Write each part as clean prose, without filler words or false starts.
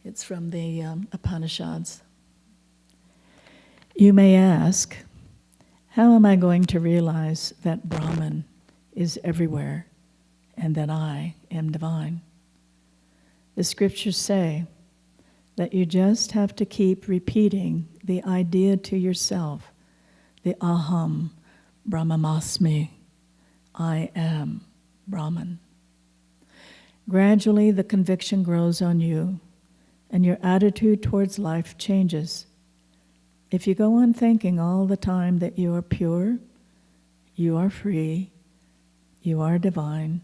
It's from the Upanishads. You may ask, how am I going to realize that Brahman is everywhere and that I am divine? The scriptures say that you just have to keep repeating the idea to yourself, the aham brahmamasmi, I am Brahman. Gradually the conviction grows on you and your attitude towards life changes. If you go on thinking all the time that you are pure, you are free, you are divine,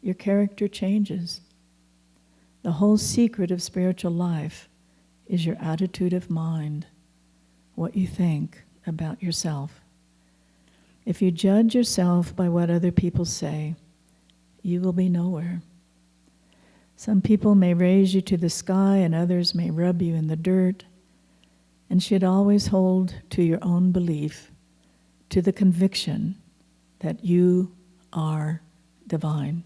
your character changes. The whole secret of spiritual life is your attitude of mind, what you think about yourself. If you judge yourself by what other people say, you will be nowhere. Some people may raise you to the sky and others may rub you in the dirt, and should always hold to your own belief, to the conviction that you are divine.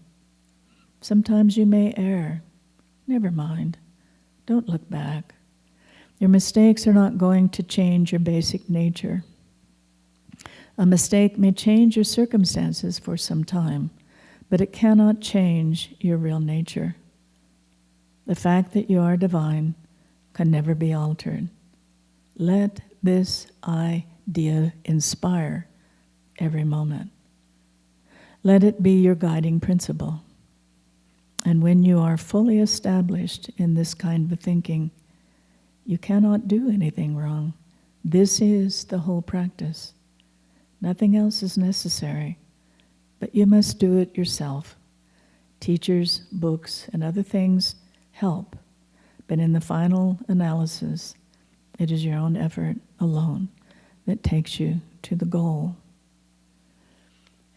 Sometimes you may err. Never mind. Don't look back. Your mistakes are not going to change your basic nature. A mistake may change your circumstances for some time, but it cannot change your real nature. The fact that you are divine can never be altered. Let this idea inspire every moment. Let it be your guiding principle. And when you are fully established in this kind of thinking, you cannot do anything wrong. This is the whole practice. Nothing else is necessary, but you must do it yourself. Teachers, books, and other things help, but in the final analysis, it is your own effort alone that takes you to the goal.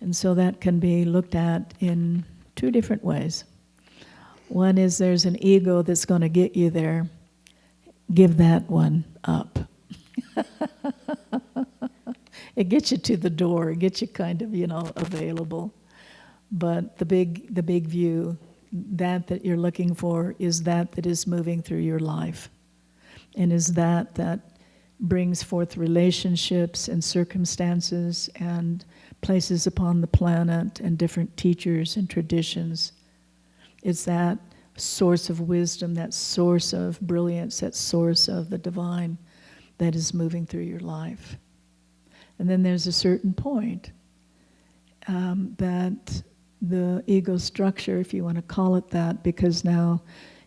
And so that can be looked at in two different ways. One is there's an ego that's going to get you there. Give that one up. It gets you to the door. It gets you kind of, available. But the big view, that you're looking for is that is moving through your life. And is that brings forth relationships and circumstances and places upon the planet and different teachers and traditions. It's that source of wisdom, that source of brilliance, that source of the divine that is moving through your life. And then there's a certain point that the ego structure, if you want to call it that, because now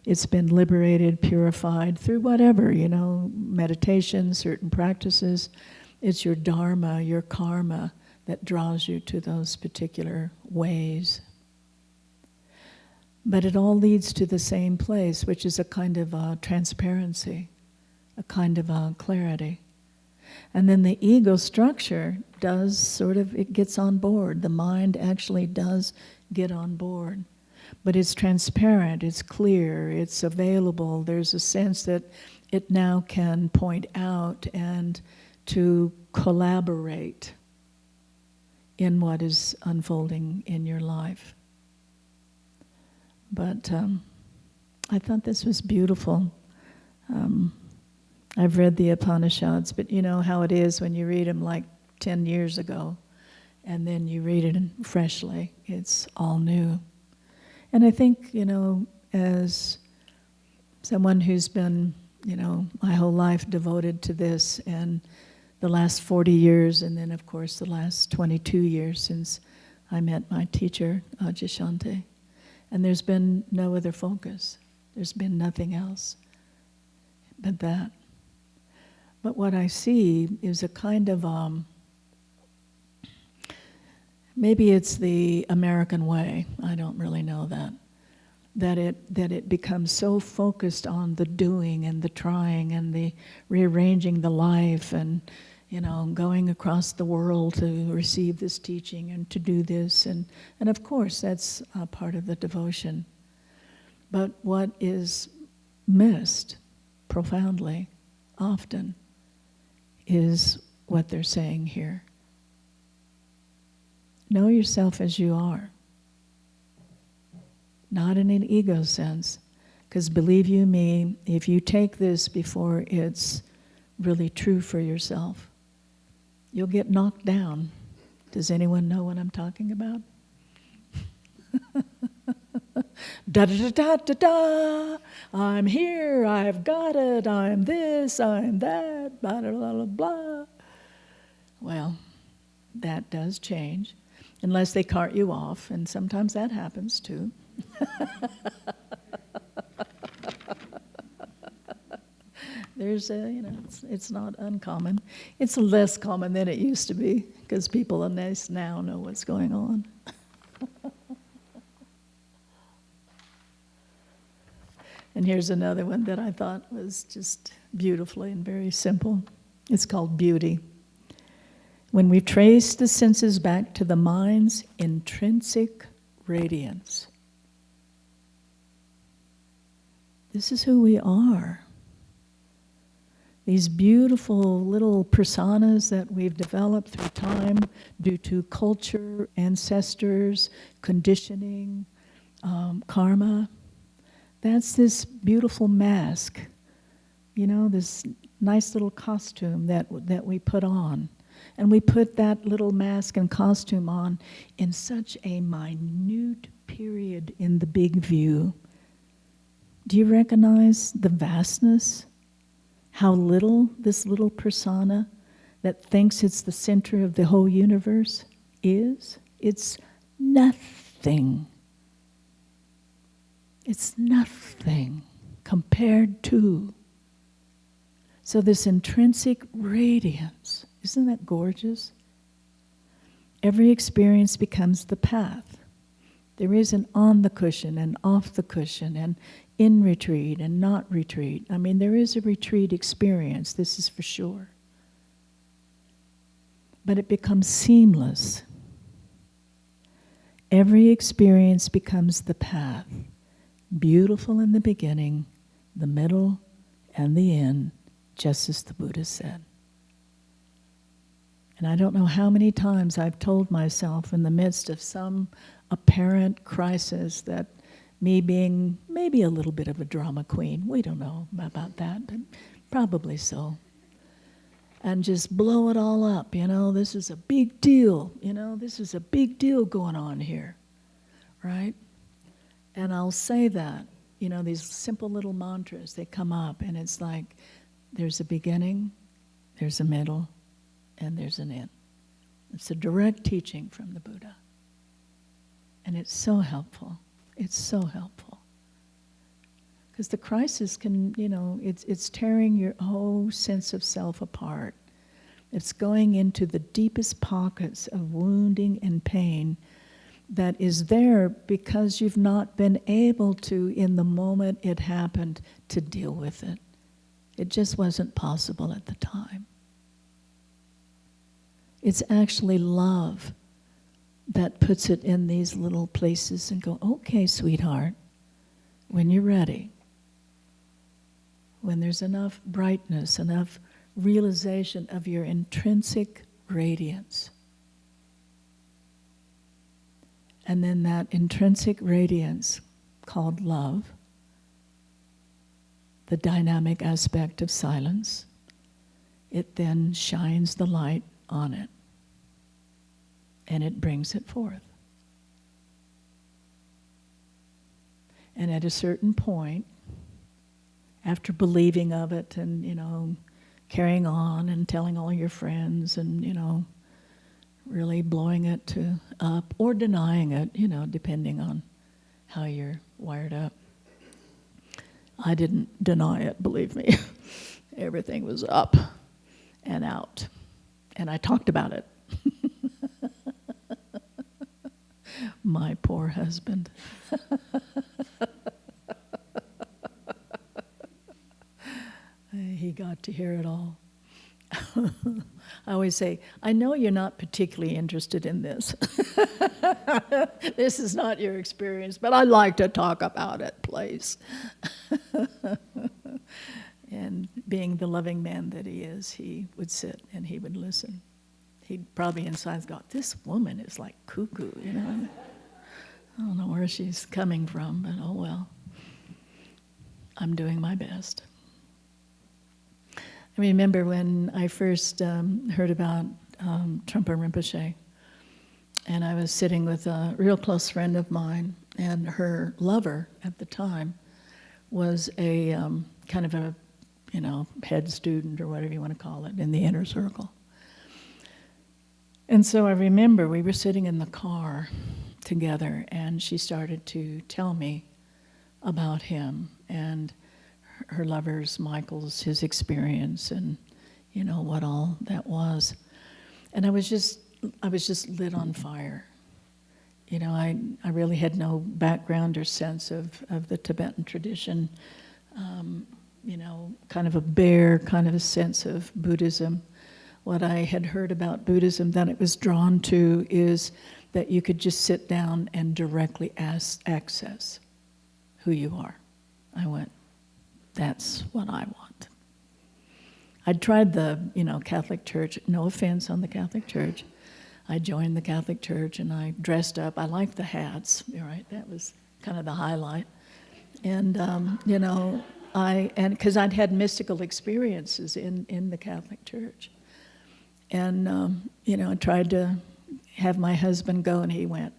it's been liberated, purified through whatever, meditation, certain practices. It's your dharma, your karma that draws you to those particular ways. But it all leads to the same place, which is a kind of transparency, a kind of clarity. And then the ego structure does it gets on board. The mind actually does get on board. But it's transparent, it's clear, it's available. There's a sense that it now can point out and to collaborate in what is unfolding in your life. But I thought this was beautiful. I've read the Upanishads, but you know how it is when you read them like 10 years ago, and then you read it freshly. It's all new. And I think, as someone who's been, my whole life devoted to this, and the last 40 years, and then, of course, the last 22 years since I met my teacher, Ajahn, and there's been no other focus. There's been nothing else but that. But what I see is a kind of, maybe it's the American way, I don't really know that it becomes so focused on the doing and the trying and the rearranging the life and, going across the world to receive this teaching and to do this. And of course, that's a part of the devotion. But what is missed profoundly, often, is what they're saying here. Know yourself as you are. Not in an ego sense, Because believe you me, if you take this before it's really true for yourself, you'll get knocked down. Does anyone know what I'm talking about? Da da da da da da. I'm here, I've got it, I'm this, I'm that, blah blah blah blah. Well, that does change, unless they cart you off, and sometimes that happens too. There's it's not uncommon. It's less common than it used to be, because people in this now know what's going on. And here's another one that I thought was just beautifully and very simple. It's called beauty. When we trace the senses back to the mind's intrinsic radiance, this is who we are. These beautiful little personas that we've developed through time due to culture, ancestors, conditioning, karma. That's this beautiful mask, this nice little costume that we put on. And we put that little mask and costume on in such a minute period in the big view. Do you recognize the vastness? How little this little persona that thinks it's the center of the whole universe is? It's nothing. It's nothing compared to. So this intrinsic radiance, isn't that gorgeous? Every experience becomes the path. There is an on the cushion and off the cushion and in retreat and not retreat. I mean, there is a retreat experience, this is for sure. But it becomes seamless. Every experience becomes the path. Beautiful in the beginning, the middle, and the end, just as the Buddha said. And I don't know how many times I've told myself in the midst of some apparent crisis that me being maybe a little bit of a drama queen, we don't know about that, but probably so. And just blow it all up, this is a big deal, this is a big deal going on here, right? And I'll say that, these simple little mantras, they come up, and it's like, there's a beginning, there's a middle, and there's an end. It's a direct teaching from the Buddha. And it's so helpful. It's so helpful. Because the crisis can, it's tearing your whole sense of self apart. It's going into the deepest pockets of wounding and pain that is there because you've not been able to, in the moment it happened, to deal with it. It just wasn't possible at the time. It's actually love that puts it in these little places and go, okay, sweetheart, when you're ready, when there's enough brightness, enough realization of your intrinsic radiance. And then that intrinsic radiance called love, the dynamic aspect of silence, it then shines the light on it. And it brings it forth. And at a certain point, after believing of it and, carrying on and telling all your friends and, really blowing it up or denying it, depending on how you're wired up. I didn't deny it, believe me. Everything was up and out. And I talked about it. My poor husband. He got to hear it all. I always say, I know you're not particularly interested in this. This is not your experience, but I like to talk about it, please. And being the loving man that he is, he would sit and he would listen. He'd probably inside go, this woman is like cuckoo, I don't know where she's coming from, but oh well. I'm doing my best. I remember when I first heard about Trungpa Rinpoche, and I was sitting with a real close friend of mine, and her lover at the time was a kind of a, head student or whatever you want to call it in the inner circle. And so I remember we were sitting in the car together, and she started to tell me about him and her lover's, Michael's, his experience, and what all that was. And I was just lit on fire. I really had no background or sense of the Tibetan tradition. Kind of a bare kind of a sense of Buddhism. What I had heard about Buddhism that it was drawn to is that you could just sit down and directly access who you are. I went, that's what I want. I'd tried the, Catholic Church, no offense on the Catholic Church. I joined the Catholic Church and I dressed up. I liked the hats, right? That was kind of the highlight. And, because I'd had mystical experiences in the Catholic Church. And, I tried to have my husband go, and he went,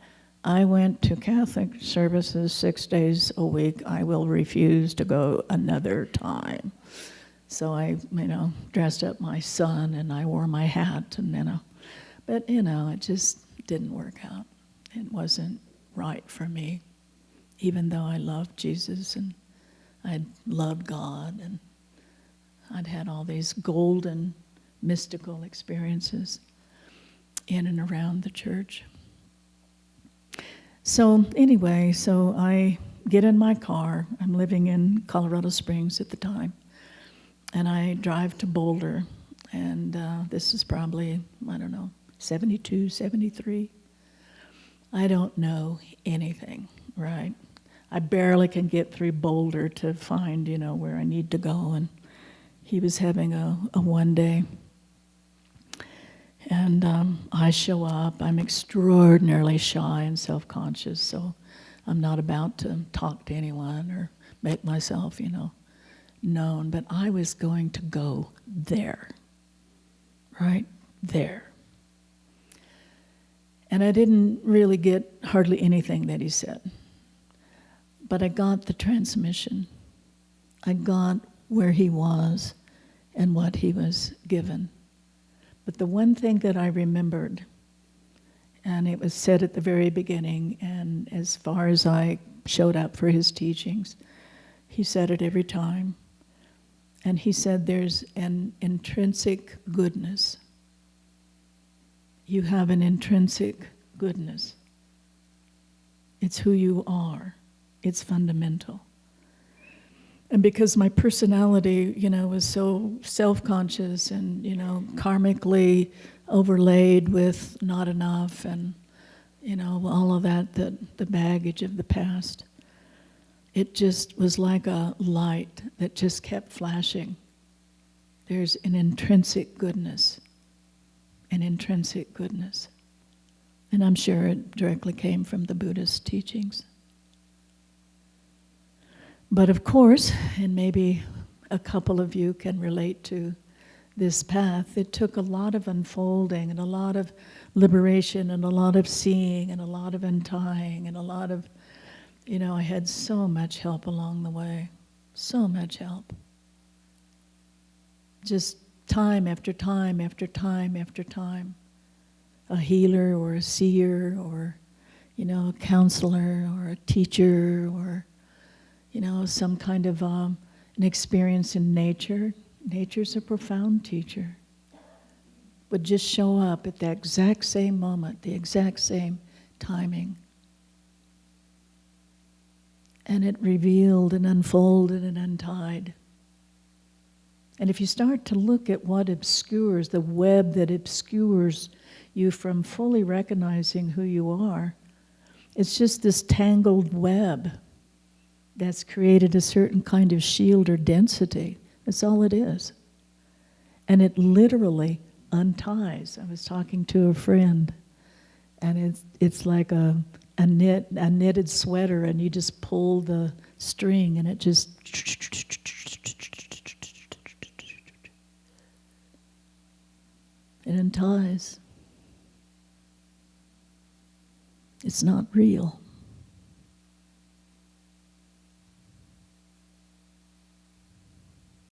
I went to Catholic services 6 days a week. I will refuse to go another time. So I, dressed up my son, and I wore my hat, and, but, it just didn't work out. It wasn't right for me, even though I loved Jesus, and I loved God, and I'd had all these golden, mystical experiences in and around the church. So anyway, I get in my car. I'm living in Colorado Springs at the time. And I drive to Boulder. And this is probably, 72, 73. I don't know anything, right? I barely can get through Boulder to find, where I need to go. And he was having a one day. And I show up. I'm extraordinarily shy and self-conscious, so I'm not about to talk to anyone or make myself, known. But I was going to go there, right there. And I didn't really get hardly anything that he said. But I got the transmission. I got where he was and what he was given. But the one thing that I remembered, and it was said at the very beginning, and as far as I showed up for his teachings, he said it every time. And he said there's an intrinsic goodness. You have an intrinsic goodness. It's who you are. It's fundamental. And because my personality, was so self-conscious and, karmically overlaid with not enough and, all of that, the baggage of the past, it just was like a light that just kept flashing. There's an intrinsic goodness. An intrinsic goodness. And I'm sure it directly came from the Buddhist teachings. But of course, and maybe a couple of you can relate to this path, it took a lot of unfolding and a lot of liberation and a lot of seeing and a lot of untying and a lot of, I had so much help along the way. So much help. Just time after time after time after time. A healer or a seer or, a counselor or a teacher or some kind of an experience in nature. Nature's a profound teacher. Would just show up at the exact same moment, the exact same timing. And it revealed and unfolded and untied. And if you start to look at what obscures, the web that obscures you from fully recognizing who you are, it's just this tangled web that's created a certain kind of shield or density. That's all it is. And it literally unties. I was talking to a friend, and it's like a knitted sweater, and you just pull the string and it just it unties. It's not real.